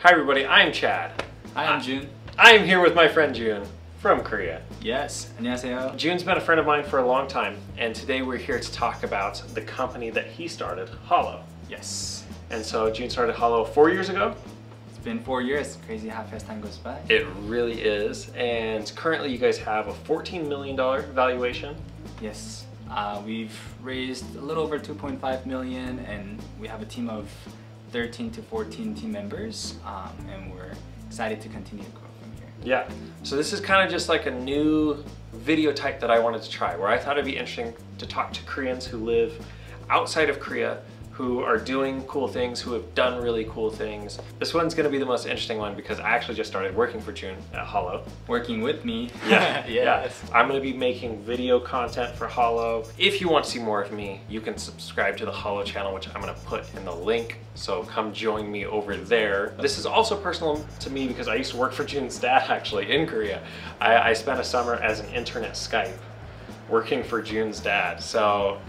Hi everybody, I'm Chad. Hi, I'm June. I'm here with my friend June from Korea. Yes, 안녕하세요. June's been a friend of mine for a long time, and today we're here to talk about the company that he started, Hollow. Yes. And so June started Hollow 4 years ago? It's been 4 years. Crazy how fast time goes by. It really is. And currently you guys have a $14 million valuation. Yes. We've raised a little over 2.5 million, and we have a team of 13 to 14 team members, and we're excited to continue to grow from here. Yeah. So this is kind of just like a new video type that I wanted to try, where I thought it'd be interesting to talk to Koreans who live outside of Korea, who are doing cool things, who have done really cool things. This one's gonna be the most interesting one because I actually just started working for June at Hollow. Working with me. Yeah, Yes. yeah. I'm gonna be making video content for Hollow. If you want to see more of me, you can subscribe to the Hollow channel, which I'm gonna put in the link. So come join me over there. This is also personal to me because I used to work for June's dad actually in Korea. I spent a summer as an intern at Skype working for June's dad. So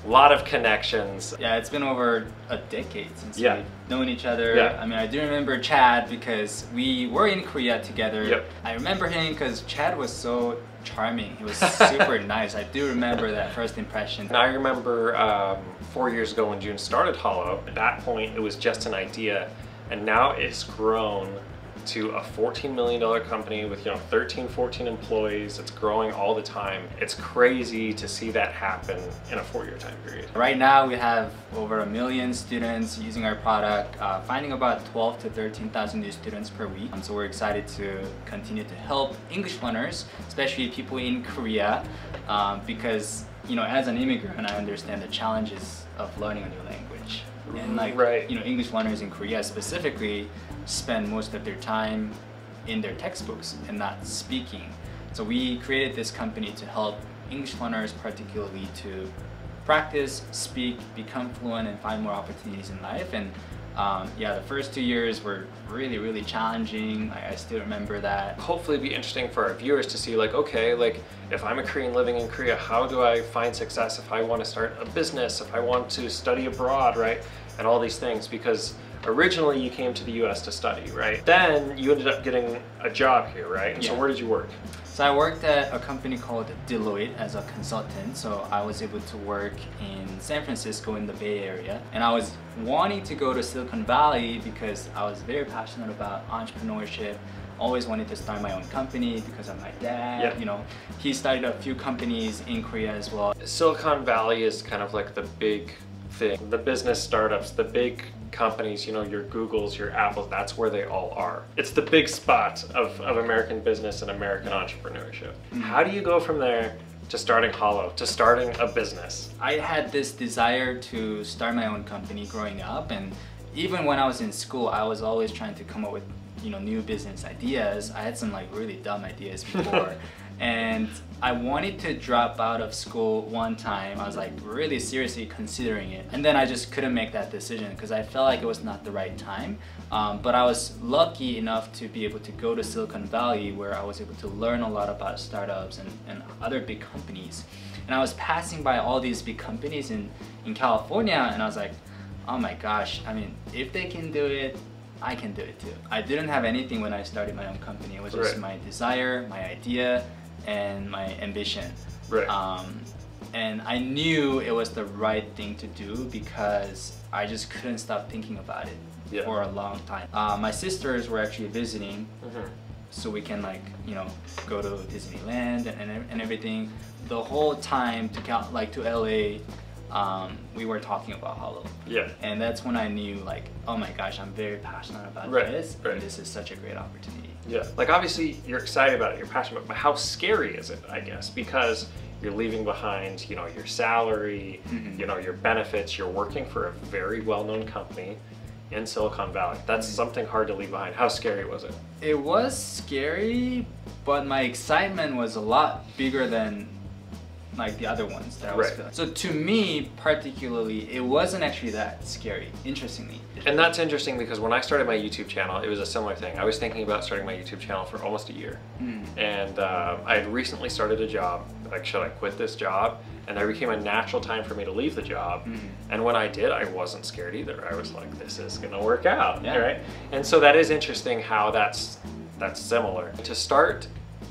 a lot of connections. Yeah, it's been over a decade since Yeah. we've known each other. Yeah. I mean, I do remember Chad because we were in Korea together. Yep. I remember him because Chad was so charming. He was super nice. I do remember that first impression. And I remember 4 years ago when June started Hollow, at that point it was just an idea, and now it's grown to a $14 million company with 13, 14 employees. It's growing all the time. It's crazy to see that happen in a 4-year time period. Right now we have over 1 million students using our product, finding about 12 to 13,000 new students per week. So we're excited to continue to help English learners, especially people in Korea, because as an immigrant, I understand the challenges of learning a new language. And Right. English learners in Korea specifically spend most of their time in their textbooks and not speaking. So we created this company to help English learners particularly to practice, speak, become fluent, and find more opportunities in life. And yeah, the first 2 years were really challenging. I still remember that. Hopefully it'd be interesting for our viewers to see okay, if I'm a Korean living in Korea, how do I find success if I want to start a business, if I want to study abroad, right? And all these things, because originally you came to the US to study, right? Then you ended up getting a job here, right? And Yeah. so where did you work? So I worked at a company called Deloitte as a consultant. So I was able to work in San Francisco in the Bay Area. And I was wanting to go to Silicon Valley because I was very passionate about entrepreneurship. Always wanted to start my own company because of my dad. Yeah. He started a few companies in Korea as well. Silicon Valley is kind of like the big thing. The business startups, the big companies, your Googles, your Apples, that's where they all are. It's the big spot of American business and American entrepreneurship. Mm-hmm. How do you go from there to starting Hollow, to starting a business? I had this desire to start my own company growing up, and even when I was in school, I was always trying to come up with new business ideas. I had some really dumb ideas before. And I wanted to drop out of school one time. I was really seriously considering it. And then I just couldn't make that decision because I felt like it was not the right time. But I was lucky enough to be able to go to Silicon Valley, where I was able to learn a lot about startups and other big companies. And I was passing by all these big companies in California, and I was like, oh my gosh, I mean, if they can do it, I can do it too. I didn't have anything when I started my own company. It was just my desire, my idea, and my ambition. Right. And I knew it was the right thing to do because I just couldn't stop thinking about it for a long time. My sisters were actually visiting, so we can go to Disneyland and everything. The whole time to LA, we were talking about Hollow. Yeah. And that's when I knew oh my gosh, I'm very passionate about this, and this is such a great opportunity. Yeah. Obviously you're excited about it, you're passionate about it, but how scary is it, I guess? Because you're leaving behind, your salary, your benefits, you're working for a very well-known company in Silicon Valley. That's something hard to leave behind. How scary was it? It was scary, but my excitement was a lot bigger than the other ones that I was feeling. So to me particularly, it wasn't actually that scary, interestingly. And that's interesting because when I started my YouTube channel, it was a similar thing. I was thinking about starting my YouTube channel for almost a year. And I had recently started a job. Like, should I quit this job? And there became a natural time for me to leave the job. And when I did, I wasn't scared either. I was like, this is gonna work out, right? And so that is interesting how that's similar. To start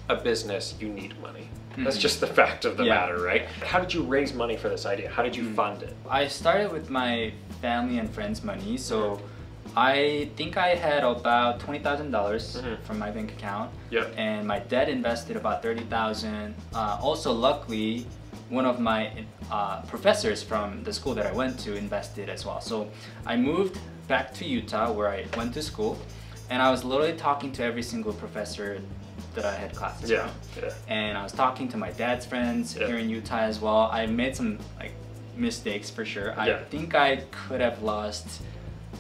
a business, you need money. That's just the fact of the matter, right? How did you raise money for this idea? How did you fund it? I started with my family and friends' money. So I think I had about $20,000 from my bank account. And my dad invested about $30,000. Also, luckily, one of my professors from the school that I went to invested as well. So I moved back to Utah where I went to school, and I was literally talking to every single professor that I had classes from. And I was talking to my dad's friends here in Utah as well. I made some mistakes for sure. I think I could have lost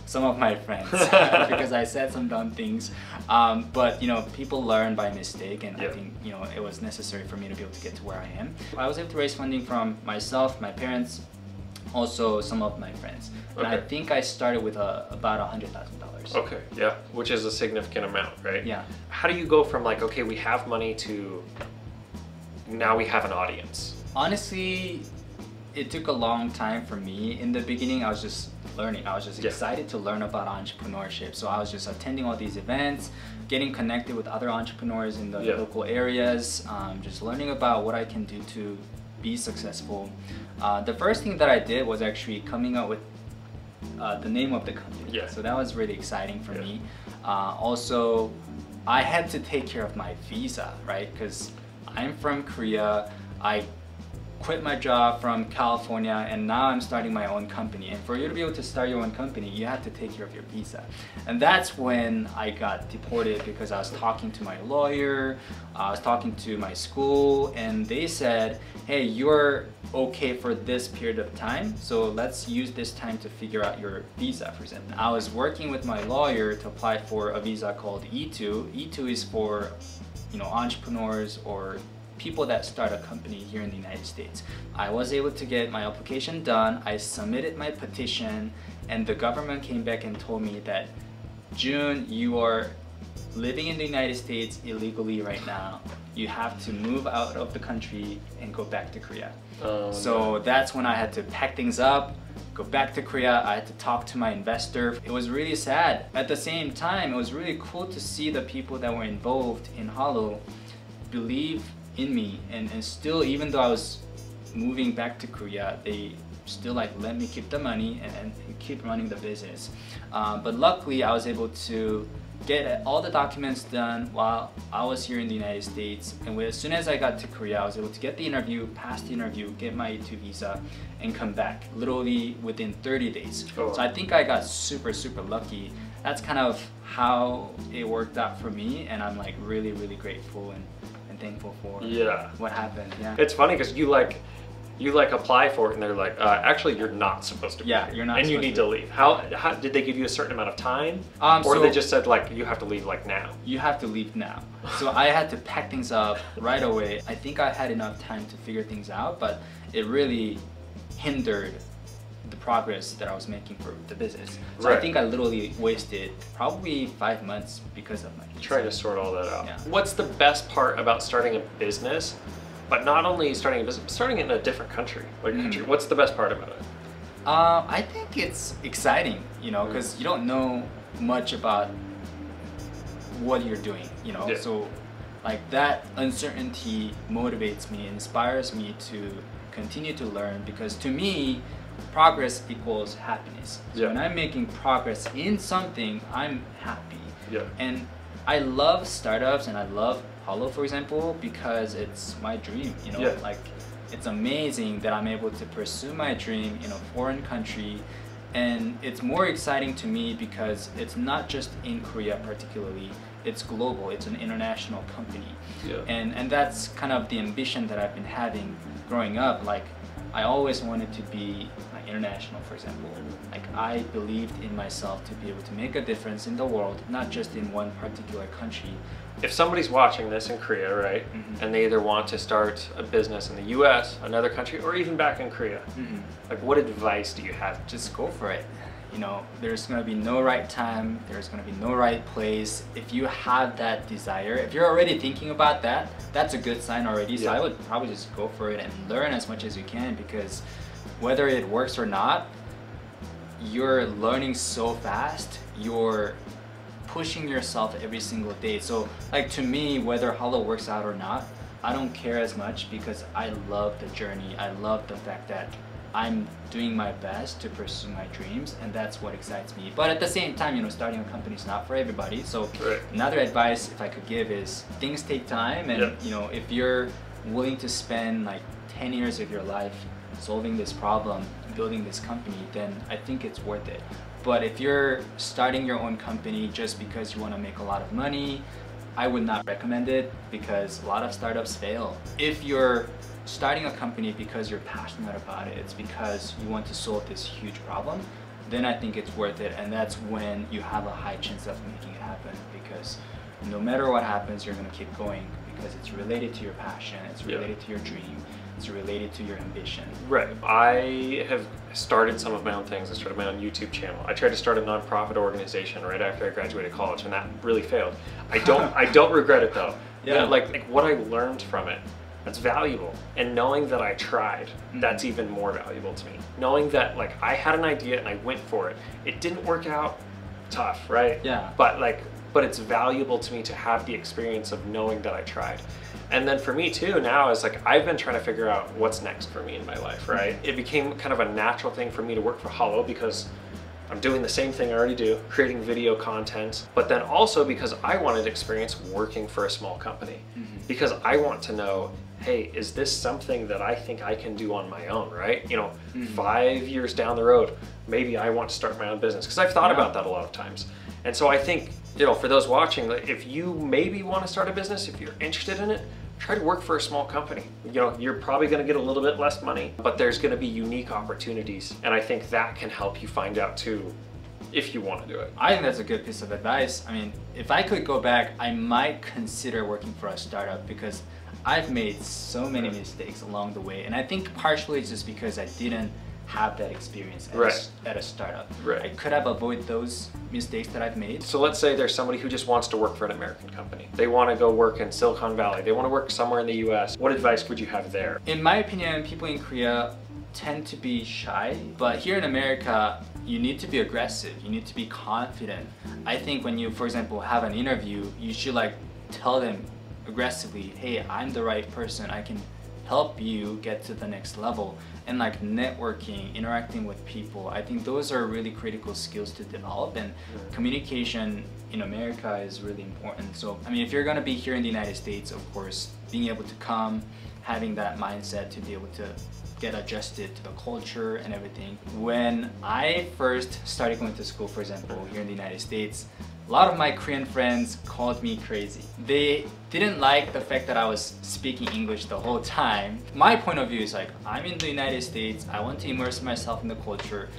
some of my friends because I said some dumb things. But you know, people learn by mistake, and I think, you know, it was necessary for me to be able to get to where I am. I was able to raise funding from myself, my parents, also some of my friends. And I think I started with about $100,000. Okay, which is a significant amount, right? How do you go from like, okay, we have money to now we have an audience? Honestly, it took a long time for me. In the beginning, I was just learning. I was just excited to learn about entrepreneurship. So I was just attending all these events, getting connected with other entrepreneurs in the local areas, just learning about what I can do to be successful. The first thing that I did was actually coming up with the name of the company. So that was really exciting for me. Also, I had to take care of my visa, right? Because I'm from Korea. I quit my job from California, and now I'm starting my own company. And for you to be able to start your own company, you have to take care of your visa. And that's when I got deported, because I was talking to my lawyer, I was talking to my school, and they said, hey, you're okay for this period of time, so let's use this time to figure out your visa, for example. I was working with my lawyer to apply for a visa called E2. E2 is for, you know, entrepreneurs or people that start a company here in the United States. I was able to get my application done. I submitted my petition, and the government came back and told me that, June, you are living in the United States illegally right now. You have to move out of the country and go back to Korea. So that's when I had to pack things up, go back to Korea. I had to talk to my investor. It was really sad. At the same time, it was really cool to see the people that were involved in Holo believe in me, and still, even though I was moving back to Korea, they still like let me keep the money and keep running the business. But luckily, I was able to get all the documents done while I was here in the United States. And as soon as I got to Korea, I was able to get the interview, pass the interview, get my E2 visa, and come back literally within 30 days. So I think I got super lucky. That's kind of how it worked out for me, and I'm like really grateful and thankful for what happened. It's funny because you apply for it and they're like, actually you're not supposed to be here, you're not, and you need to leave. How did they give you a certain amount of time, or they just said like you have to leave like now? You have to leave now. So I had to pack things up right away. I think I had enough time to figure things out, but it really hindered the progress that I was making for the business. So I think I literally wasted probably 5 months because of my visa. Trying to sort all that out. What's the best part about starting a business, but not only starting a business, but starting it in a different country? What's the best part about it? I think it's exciting, you know, because you don't know much about what you're doing, you know. So like that uncertainty motivates me, inspires me to continue to learn, because to me, progress equals happiness. So when I'm making progress in something, I'm happy. And I love startups, and I love Holo, for example, because it's my dream, you know. Like, it's amazing that I'm able to pursue my dream in a foreign country, and it's more exciting to me because it's not just in Korea particularly, it's global, it's an international company. And that's kind of the ambition that I've been having growing up. Like, I always wanted to be international, for example. Like, I believed in myself to be able to make a difference in the world, not just in one particular country. If somebody's watching this in Korea, right, and they either want to start a business in the US, another country, or even back in Korea, like, what advice do you have? Just go for it. You know, there's gonna be no right time, there's gonna be no right place. If you have that desire, if you're already thinking about that, that's a good sign already. So I would probably just go for it and learn as much as you can, because whether it works or not, you're learning so fast, you're pushing yourself every single day. So like to me, whether Holo works out or not, I don't care as much, because I love the journey. I love the fact that I'm doing my best to pursue my dreams, and that's what excites me. But at the same time, you know, starting a company is not for everybody. So another advice, if I could give, is things take time, and you know, if you're willing to spend like 10 years of your life solving this problem, building this company, then I think it's worth it. But if you're starting your own company just because you want to make a lot of money, I would not recommend it, because a lot of startups fail. If you're starting a company because you're passionate about it, it's because you want to solve this huge problem, then I think it's worth it. And that's when you have a high chance of making it happen, because no matter what happens, you're going to keep going, because it's related to your passion, it's related to your dream, it's related to your ambition. Right. I have started some of my own things. I started my own YouTube channel. I tried to start a nonprofit organization right after I graduated college, and that really failed. I don't regret it though. Like what I learned from it, that's valuable. And knowing that I tried, that's even more valuable to me. Knowing that like I had an idea and I went for it. It didn't work out, tough, right? Yeah. But it's valuable to me to have the experience of knowing that I tried. And then for me too, now is like I've been trying to figure out what's next for me in my life, right? It became kind of a natural thing for me to work for Holo, because I'm doing the same thing I already do, creating video content, but then also because I wanted experience working for a small company. Because I want to know, hey, is this something that I think I can do on my own, right? You know, 5 years down the road, maybe I want to start my own business, because I've thought about that a lot of times. And so I think, you know, for those watching, if you maybe want to start a business, if you're interested in it, try to work for a small company. You know, you're probably going to get a little bit less money, but there's going to be unique opportunities. And I think that can help you find out too, if you want to do it. I think that's a good piece of advice. I mean, if I could go back, I might consider working for a startup, because I've made so many mistakes along the way. And I think partially it's just because I didn't have that experience at a startup. I could have avoided those mistakes that I've made. So let's say there's somebody who just wants to work for an American company. They want to go work in Silicon Valley. They want to work somewhere in the US. What advice would you have there? In my opinion, people in Korea tend to be shy, but here in America, you need to be aggressive. You need to be confident. I think when you, for example, have an interview, you should like tell them aggressively, hey, I'm the right person. I can help you get to the next level. And like networking, interacting with people, I think those are really critical skills to develop, and communication in America is really important. So I mean, if you're gonna be here in the United States, of course, being able to come, having that mindset to be able to get adjusted to the culture and everything. When I first started going to school, for example, here in the United States, a lot of my Korean friends called me crazy. They didn't like the fact that I was speaking English the whole time. My point of view is like, I'm in the United States, I want to immerse myself in the culture.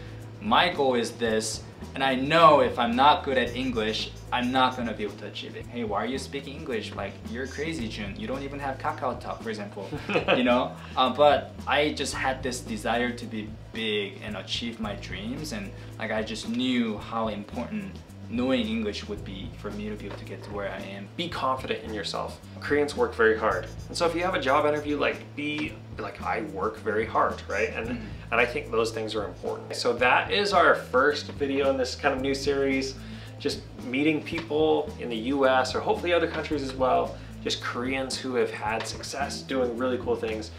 My goal is this, and I know if I'm not good at English, I'm not gonna be able to achieve it. Hey, why are you speaking English? Like, you're crazy, Jun. You don't even have Kakao Talk, for example, you know? But I just had this desire to be big and achieve my dreams, and like I just knew how important knowing English would be for me to be able to get to where I am. Be confident in yourself. Koreans work very hard. And so if you have a job interview, like be like, I work very hard, right? And I think those things are important. So that is our first video in this kind of new series, just meeting people in the US or hopefully other countries as well, just Koreans who have had success doing really cool things.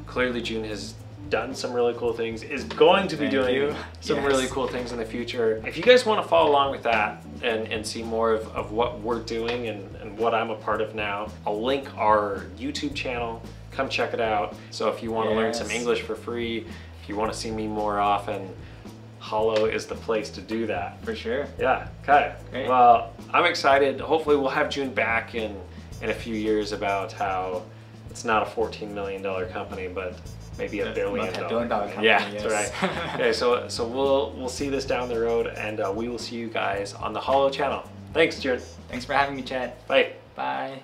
Clearly Jun has done some really cool things, is going to be doing some really cool things in the future. If you guys want to follow along with that and see more of what we're doing and what I'm a part of now, I'll link our YouTube channel. Come check it out. So if you want to learn some English for free, if you want to see me more often, Holo is the place to do that. For sure. Yeah, okay. Great. Well, I'm excited. Hopefully we'll have Jun back in a few years about how it's not a $14 million company, but maybe $1 billion company. Yeah, that's right. Okay, so we'll see this down the road, and we will see you guys on the Holo channel. Thanks, Jun. Thanks for having me, Chad. Bye. Bye.